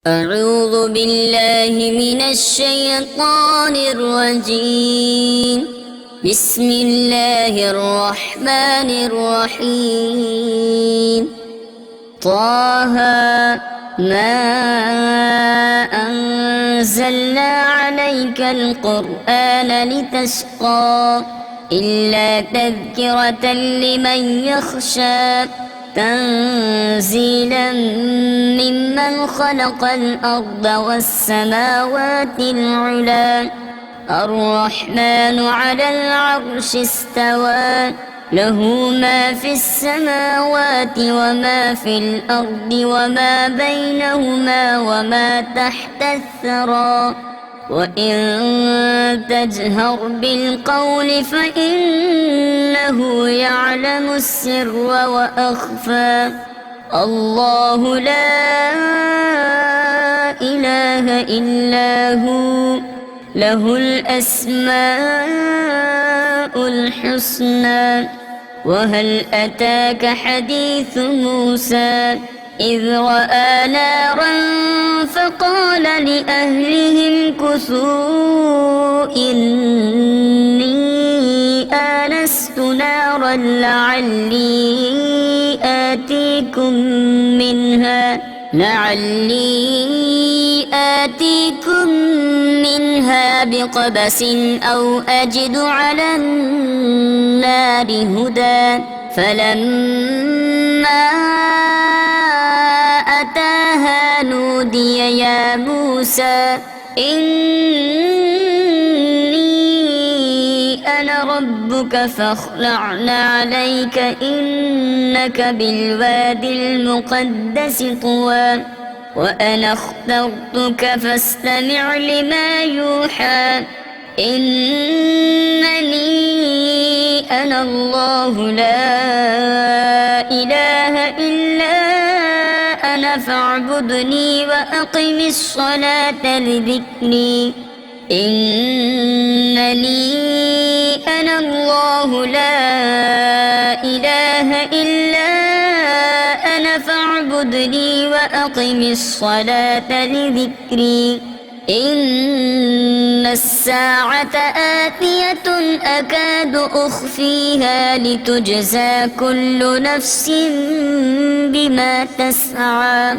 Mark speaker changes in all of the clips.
Speaker 1: أعوذ بالله من الشيطان الرجيم. بسم الله الرحمن الرحيم. طه ما أنزلنا عليك القرآن لتشقى إلا تذكرة لمن يخشى تنزيلا ممن خلق الأرض والسماوات العلى الرحمن على العرش استوى له ما في السماوات وما في الأرض وما بينهما وما تحت الثرى وإن تجهر بالقول فإنه يعلم السر وأخفى الله لا إله إلا هو له الأسماء الحسنى. وهل أتاك حديث موسى إذ رأى نارا فقال لأهلهم كثوا إني آنست نارا لعلي آتيكم منها بقبس أو أجد على النار هدى فلما أتاها نودي يا موسى إني أنا ربك فاخلع عليك إنك بالوادي المقدس طوى وأنا اخترتك فاستمع لما يوحى إنني أنا الله لا إله إلا أنا فاعبدني وأقم الصلاة لذكري إنني أنا الله لا إله إلا أنا فاعبدني وأقم الصلاة لذكري إن الساعة آتية أكاد أخفيها لتجزى كل نفس بما تسعى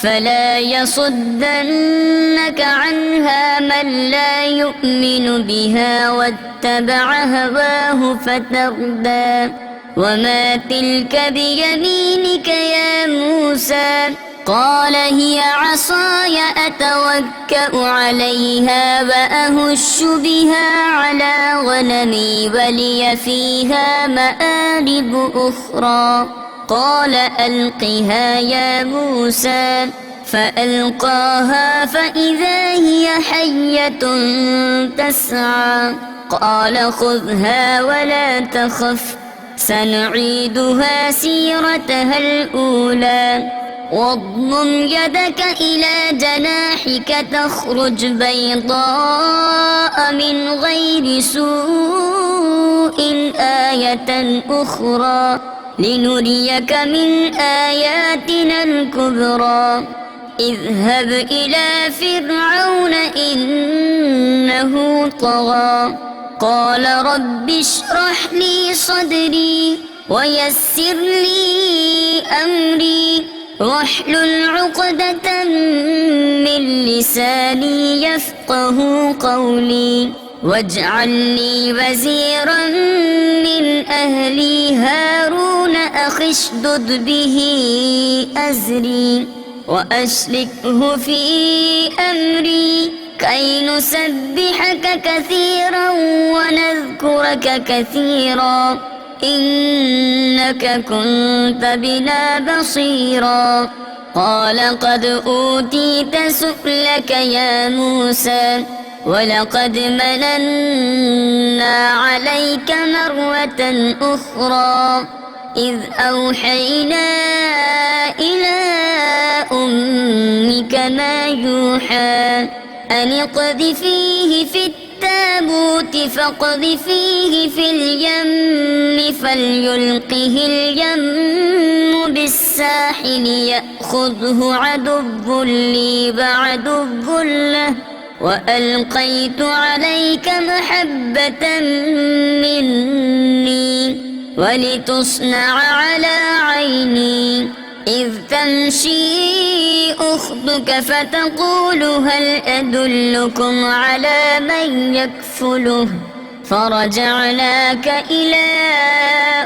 Speaker 1: فلا يصدنك عنها من لا يؤمن بها واتبع هواه فتردى وما تلك بيمينك يا موسى قال هي عصاي أتوكأ عليها وأهش بها على غنمي ولي فيها مآرب أخرى قال ألقها يا موسى فألقاها فإذا هي حية تسعى قال خذها ولا تخف سنعيدها سيرتها الأولى واضمم يدك إلى جناحك تخرج بيضاء من غير سوء آية أخرى لنريك من آياتنا الكبرى اذهب إلى فرعون إنه طغى قال رب اشرح لي صدري ويسر لي أمري واحلل عقدة من لساني يفقه قولي واجعل لي وزيرا من أهلي هارون أخي اشدد به أزري وأشركه في أمري كي نسبحك كثيرا ونذكرك كثيرا إنك كنت بنا بصيرا قال قد أوتيت سؤلك يا موسى ولقد مننا عليك مرة أخرى إذ أوحينا إلى أمك ما يوحى أن اقذفيه في التابوت فاقذفيه في اليم فليلقه اليم بالساحل يأخذ خذه عدو لي وعدو له وألقيت عليك محبة مني ولتصنع على عيني إذ تمشي أختك فتقول هل أدلكم على من يكفله فرجعناك إلى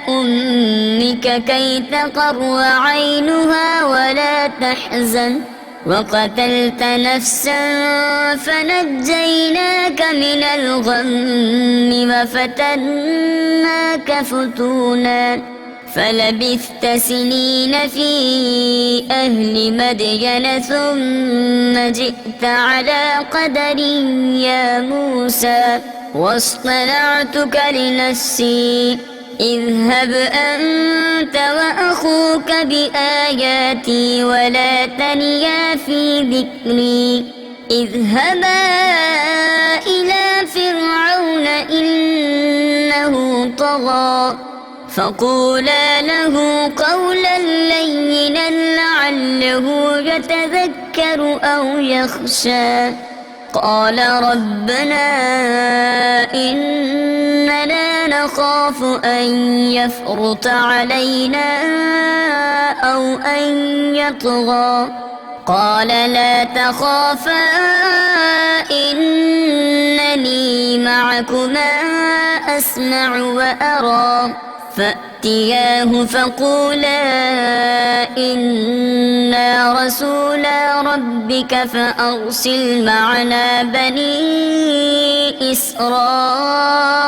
Speaker 1: أمك كي تقر عينها ولا تحزن وقتلت نفسا فنجيناك من الغم وفتناك فتونا فلبثت سنين في أهل مدين ثم جئت على قدر يا موسى واصطنعتك لنفسي اذهب أنت وأخوك بآياتي ولا تنيا في ذكري اذهبا إلى فرعون إنه طغى فقولا له قولا لينا لعله يتذكر أو يخشى قال ربنا إننا نخاف أن يفرط علينا أو أن يطغى قال لا تخافا إنني معكما أسمع وأرى فأتياه فقولا إنا رسولا ربك فأرسل معنا بني إسرائيل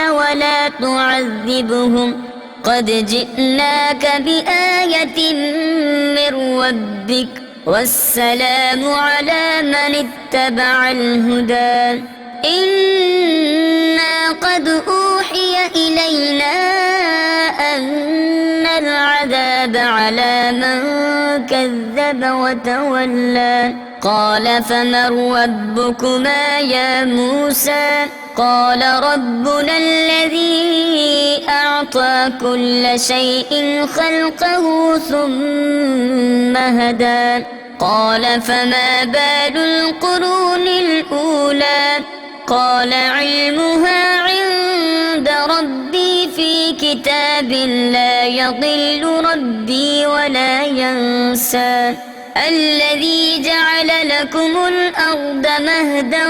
Speaker 1: ولا تعذبهم قد جئناك بآية من ربك والسلام على من اتبع الهدى إنا قد أوحي إلينا أن العذاب على من كذب وتولى قال فمن ربكما يا موسى قال ربنا الذي أعطى كل شيء خلقه ثم هدى قال فما بال القرون الأولى قال علمها عند ربي في كتاب لا يضل ربي ولا ينسى الذي جعل لكم الأرض مهدا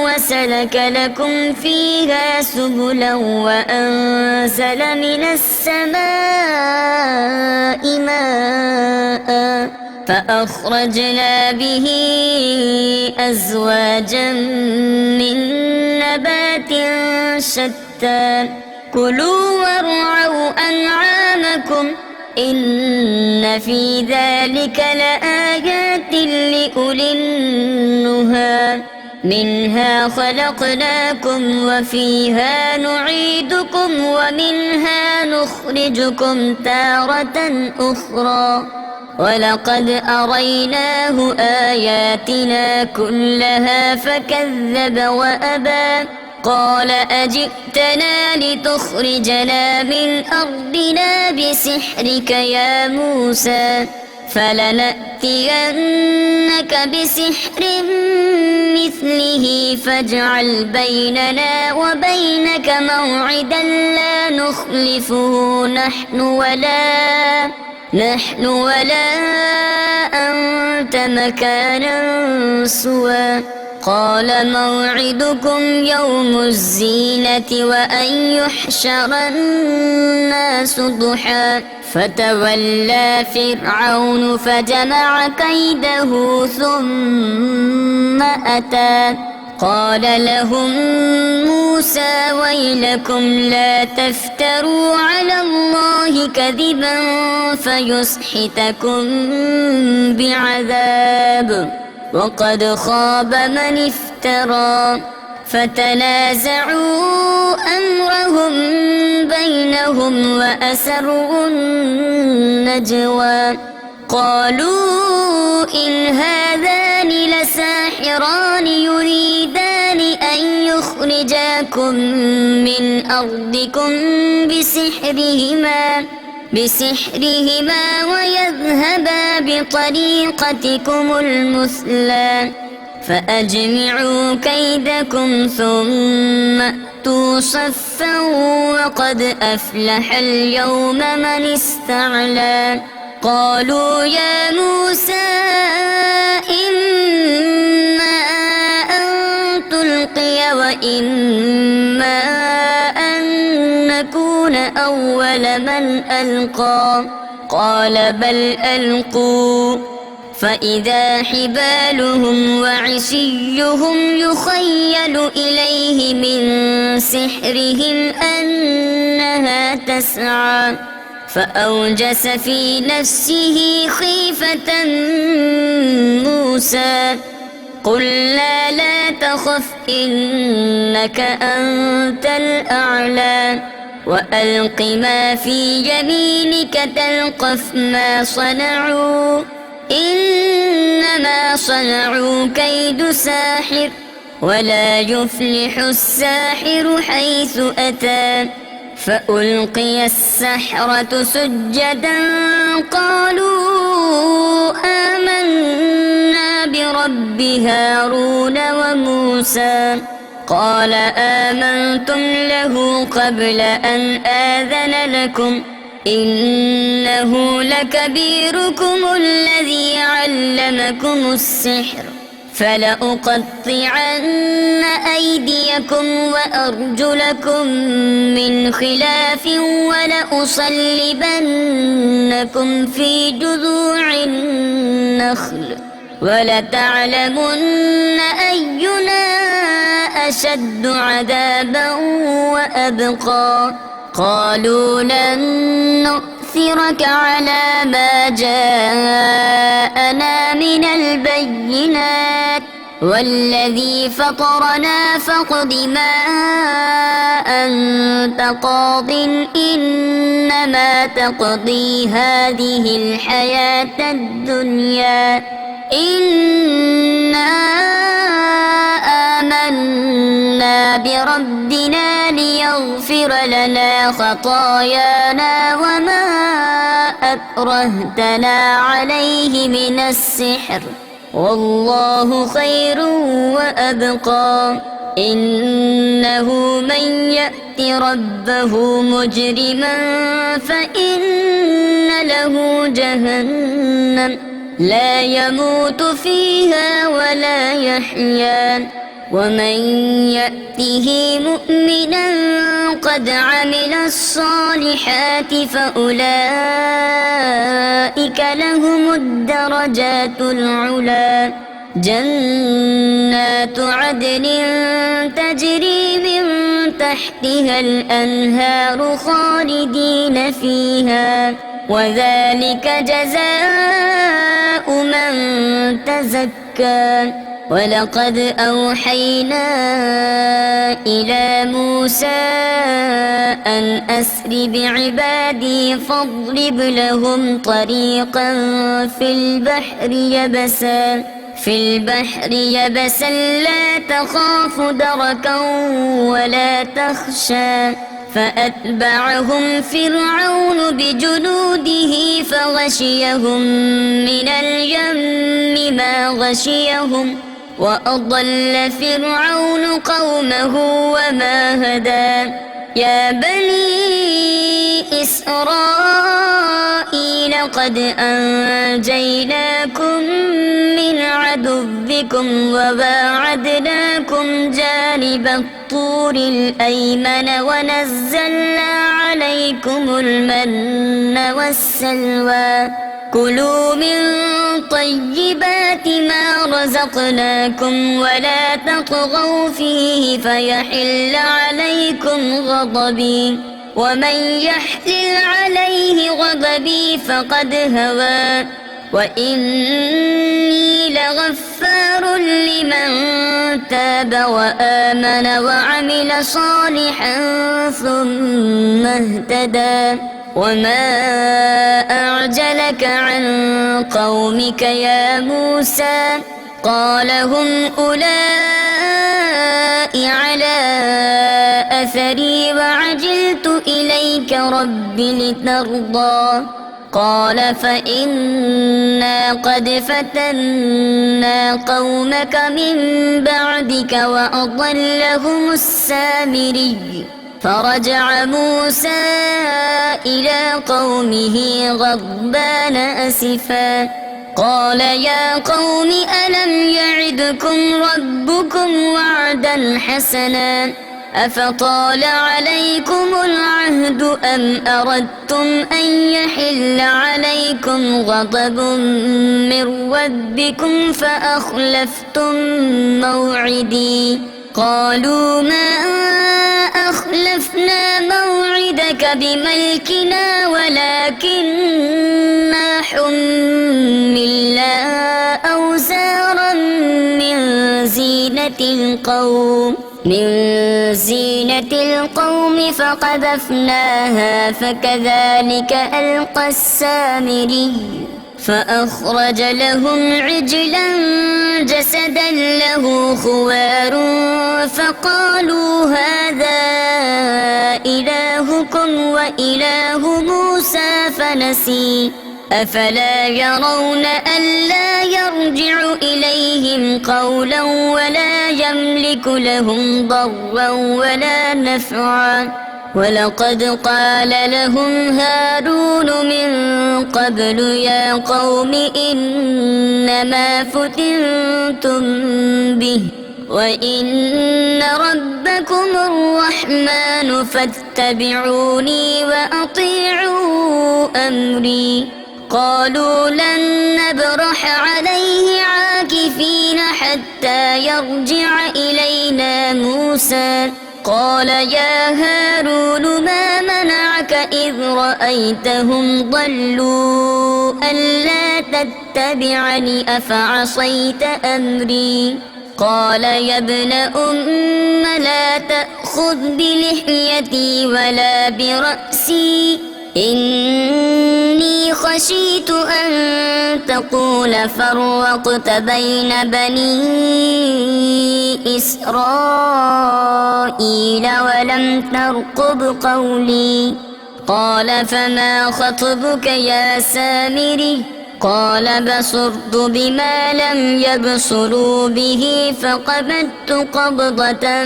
Speaker 1: وسلك لكم فيها سبلا وأنزل من السماء ماء فأخرجنا به أزواجا من نبات شتى كلوا وارعوا أنعامكم إن في ذلك لآيات لأولي النهى منها خلقناكم وفيها نعيدكم ومنها نخرجكم تارة أخرى ولقد أريناه آياتنا كلها فكذب وأبى قال أجئتنا لتخرجنا من أرضنا بسحرك يا موسى فلنأتينك بسحر مثله فاجعل بيننا وبينك موعدا لا نخلفه نحن ولا أنت مكانا سوى قال موعدكم يوم الزينة وأن يحشر الناس ضحى فتولى فرعون فجمع كيده ثم أتى قال لهم موسى ويلكم لا تفتروا على الله كذبا فيسحتكم بعذاب وقد خاب من افترى فتنازعوا أمرهم بينهم وأسروا النجوى قالوا إن هذان لساحران يريدان أن يخرجاكم من أرضكم بسحرهما بسحرهما ويذهبا بطريقتكم المثلى فأجمعوا كيدكم ثم أتوا صفا وقد أفلح اليوم من استعلى قالوا يا موسى إما أن تلقي وإما أن نكون أول من ألقى قال بل ألقوا فإذا حبالهم وعصيهم يخيل إليه من سحرهم أنها تسعى فأوجس في نفسه خيفة موسى قلنا لا تخف إنك أنت الأعلى وألق ما في يمينك تلقف ما صنعوا إنما صنعوا كيد ساحر ولا يفلح الساحر حيث أتى فألقي السحرة سجدا قالوا آمنا برب هارون وموسى قال آمنتم له قبل أن آذن لكم إنه لكبيركم الذي علمكم السحر فلأقطعن أيديكم وأرجلكم من خلاف ولأصلبنكم في جذوع النخل ولتعلمن أينا أشد عذابا وأبقى قالوا لن نؤثرك على ما جاءنا من البينات والذي فطرنا فاقض ما أنت قاض إنما تقضي هذه الحياة الدنيا إنا آمنا بربنا ليغفر لنا خطايانا وما أكرهتنا عليه من السحر والله خير وأبقى إنه من يأت ربه مجرما فإن له جهنم لا يموت فيها ولا يحيا ومن يأته مؤمنا قد عمل الصالحات فأولئك لهم الدرجات العلى جنات عدن تجري من تحتها الأنهار خالدين فيها وذلك جزاء من تزكى ولقد أوحينا إلى موسى أن أسر بعبادي فاضرب لهم طريقا في البحر يبسا لا تخاف دركا ولا تخشى فأتبعهم فرعون بجنوده فغشيهم من اليم ما غشيهم وأضل فرعون قومه وما هدى يا بني إسرائيل قد أنجيناكم من عدوكم وواعدناكم جانب الطور الأيمن ونزلنا عليكم المن والسلوى كلوا من طيبات ما رزقناكم ولا تطغوا فيه فيحل عليكم غضبي ومن يحلل عليه غضبي فقد هوى وإني لغفار لمن تاب وآمن وعمل صالحا ثم اهتدى وما أعجلك عن قومك يا موسى قال هم أولئك على أثري وعجلت إليك رب لترضى قال فإنا قد فتنا قومك من بعدك وأضلهم السامري فرجع موسى إلى قومه غضبان أسفا قال يا قوم ألم يعدكم ربكم وعدا حسنا أفطال عليكم العهد أم أردتم أن يحل عليكم غضب من ربكم فأخلفتم موعدي قالوا ما أخلفنا موعدك بملكنا ولكننا حملنا أوزارا من زينة القوم فقذفناها فكذلك ألقى السامري فأخرج لهم عجلا جسدا له خوار فقالوا هذا إلهكم وإله موسى فنسي أفلا يرون ألا يرجع إليهم قولا ولا يملك لهم ضرا ولا نفعا ولقد قال لهم هارون من قبل يا قوم إنما فتنتم به وإن ربكم الرحمن فاتبعوني وأطيعوا أمري قالوا لن نبرح عليه عاكفين حتى يرجع إلينا موسى قال يا هارون ما منعك إذ رأيتهم ضلوا ألا تتبعني أفعصيت أمري قال يا ابن أم لا تأخذ بلحيتي ولا برأسي إني خشيت أن تقول فرقت بين بني إسرائيل ولم ترقب قولي قال فما خطبك يا سامري قال بصرت بما لم يبصروا به فقبضت قبضة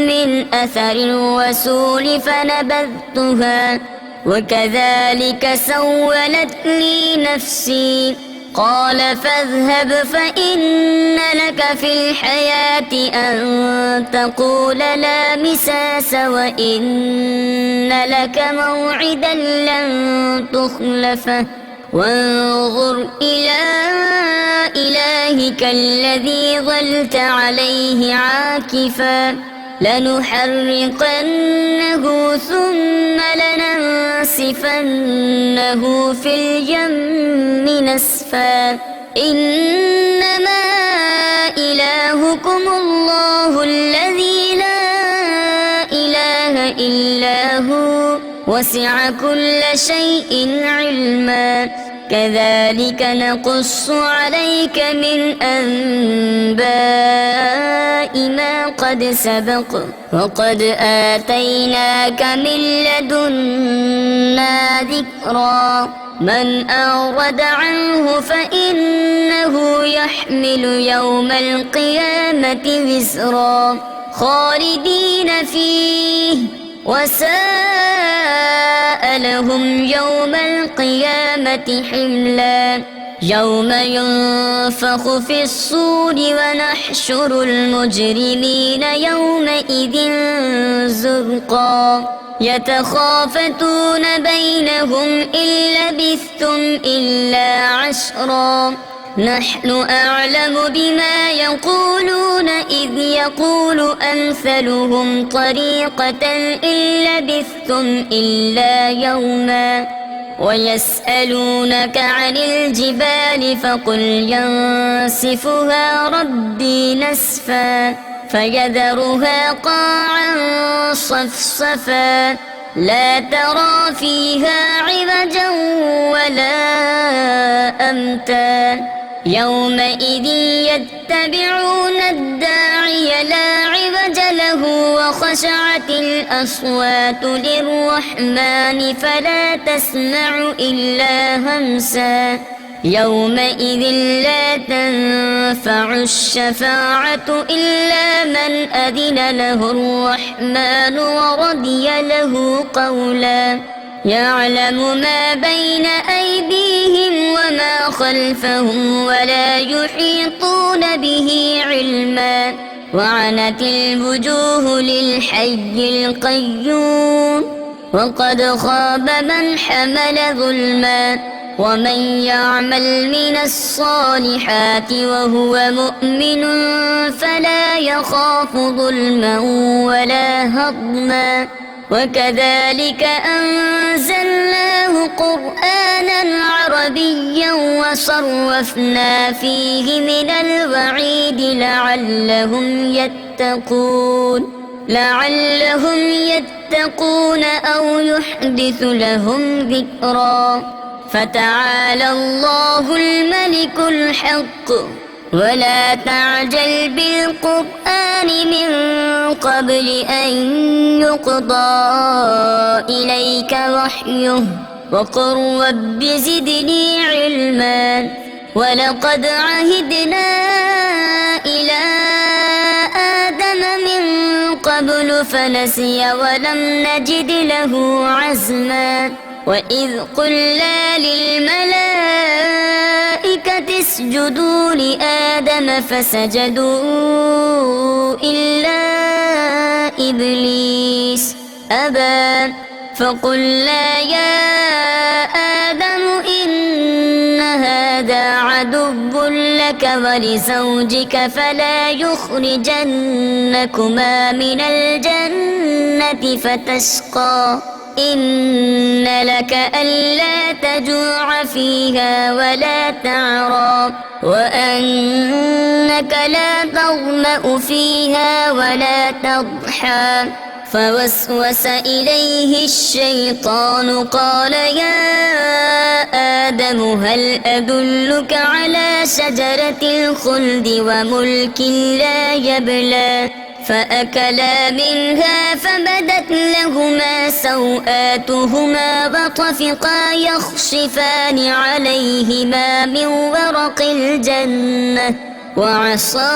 Speaker 1: من أثر الرسول فنبذتها وكذلك سولت لي نفسي قال فاذهب فإن لك في الحياة أن تقول لا مساس وإن لك موعدا لن تخلفه وانظر إلى إلهك الذي ظلت عليه عاكفا لنحرقنه ثم لننسفنه في اليم نسفا إنما إلهكم الله الذي لا إله إلا هو وسع كل شيء علما كذلك نقص عليك من أنباء ما قد سبق وقد آتيناك من لدنا ذكرا من أعرض عنه فإنه يحمل يوم القيامة وزرا خالدين فيه وساء لهم يوم القيامة حملا يوم ينفخ في الصور ونحشر المجرمين يومئذ زرقا يتخافتون بينهم إن لبثتم إلا عشرا نحن أعلم بما يقولون إذ يقول أمثلهم طريقة إن لبثتم إلا يوما ويسألونك عن الجبال فقل ينسفها ربي نسفا فيذرها قاعا صفصفا لا ترى فيها عوجا ولا أمتا يومئذ يتبعون الداعي لا عوج له وخشعت الأصوات للرحمن فلا تسمع إلا همسا يومئذ لا تنفع الشفاعة إلا من أذن له الرحمن ورضي له قولا يعلم ما بين أيديهم وما خلفهم ولا يحيطون به علما وعنت الوجوه للحي القيوم وقد خاب من حمل ظلما ومن يعمل من الصالحات وهو مؤمن فلا يخاف ظلما ولا هضما وكذلك أنزلناه قرآنا عربيا وصرفنا فيه من الوعيد لعلهم يتقون أو يحدث لهم ذكرا فتعالى الله الملك الحق ولا تعجل بالقرآن من قبل أن يقضى إليك وحيه وقل رب زدني علما ولقد عهدنا إلى آدم من قبل فنسي ولم نجد له عزما وإذ قلنا للملائكة اسجدوا لآدم فسجدوا إلا إبليس أبى فقلنا يا آدم إن هذا عدو لك ولزوجك فلا يخرجنكما من الجنة فتشقى إن لك ألا تجوع فيها ولا تعرى وأنك لا تظمأ فيها ولا تضحى فوسوس إليه الشيطان قال يا آدم هل أدلك على شجرة الخلد وملك لا يبلى فأكلا منها فبدت لهما سوآتهما وطفقا يخصفان عليهما من ورق الجنة وعصى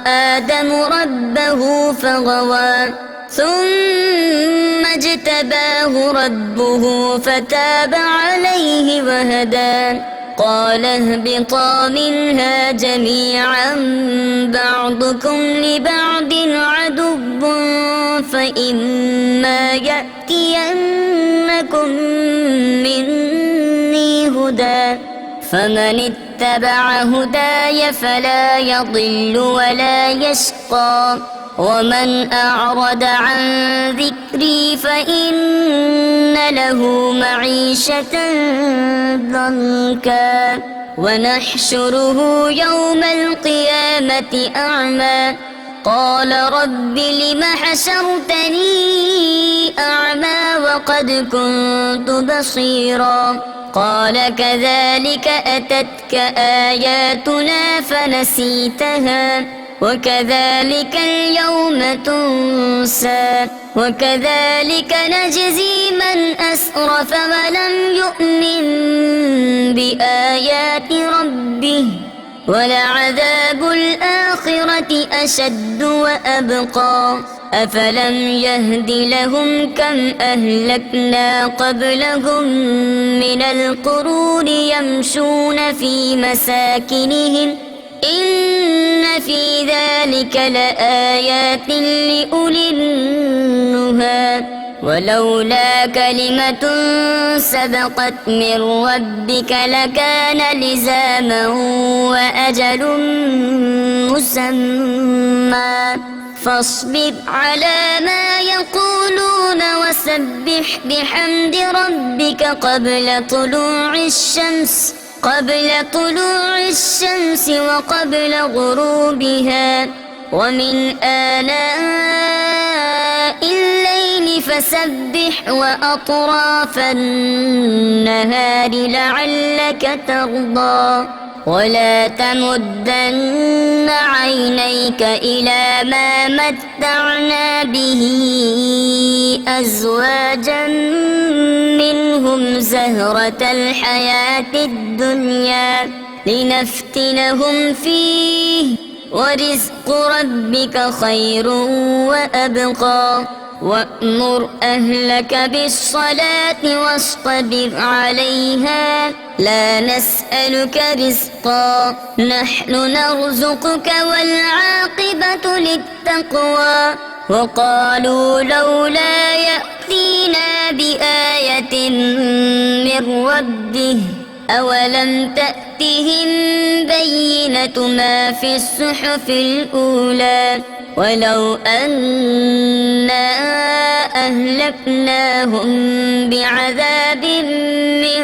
Speaker 1: آدم ربه فغوى ثم اجتباه ربه فتاب عليه وهدى قال اهبطا منها جميعا بعضكم لبعض عدو فإما يأتينكم مني هدى فمن اتبع هداي فلا يضل ولا يشقى ومن أعرض عن ذكري فإن له معيشة ضنكا ونحشره يوم القيامة أعمى قال رب لم حشرتني أعمى وقد كنت بصيرا قال كذلك أتتك آياتنا فنسيتها وكذلك اليوم تنسى وكذلك نجزي من أسرف ولم يؤمن بآيات ربه ولعذاب الآخرة أشد وأبقى أفلم يهد لهم كم أهلكنا قبلهم من القرون يمشون في مساكنهم إن في ذلك لآيات لأولي النهى ولولا كلمة سبقت من ربك لكان لزاما وأجل مسمى فاصبر على ما يقولون وسبح بحمد ربك قبل طلوع الشمس وقبل غروبها ومن آلاء الليل فسبح وأطراف النهار لعلك ترضى ولا تمدن عينيك إلى ما متعنا به أزواجا منهم زهرة الحياة الدنيا لنفتنهم فيه ورزق ربك خير وأبقى وأمر أهلك بالصلاة واصطبر عليها لا نسألك رزقا نحن نرزقك والعاقبة للتقوى وقالوا لولا يأتينا بآية من ربه أولم تأتهم بينة ما في الصحف الأولى ولو أنا أهلكناهم بعذاب من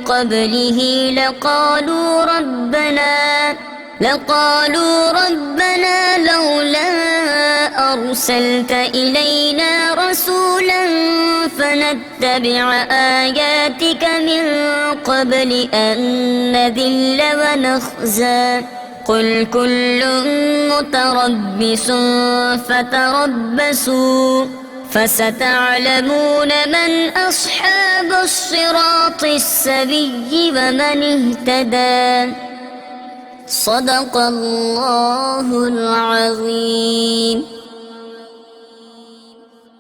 Speaker 1: قبله لقالوا ربنا لولا أرسلت إلينا رسولا فنتبع آياتك من قبل أن نذل ونخزى قل كل متربص فتربصوا فستعلمون من أصحاب الصراط السوي ومن اهتدى صدق الله العظيم.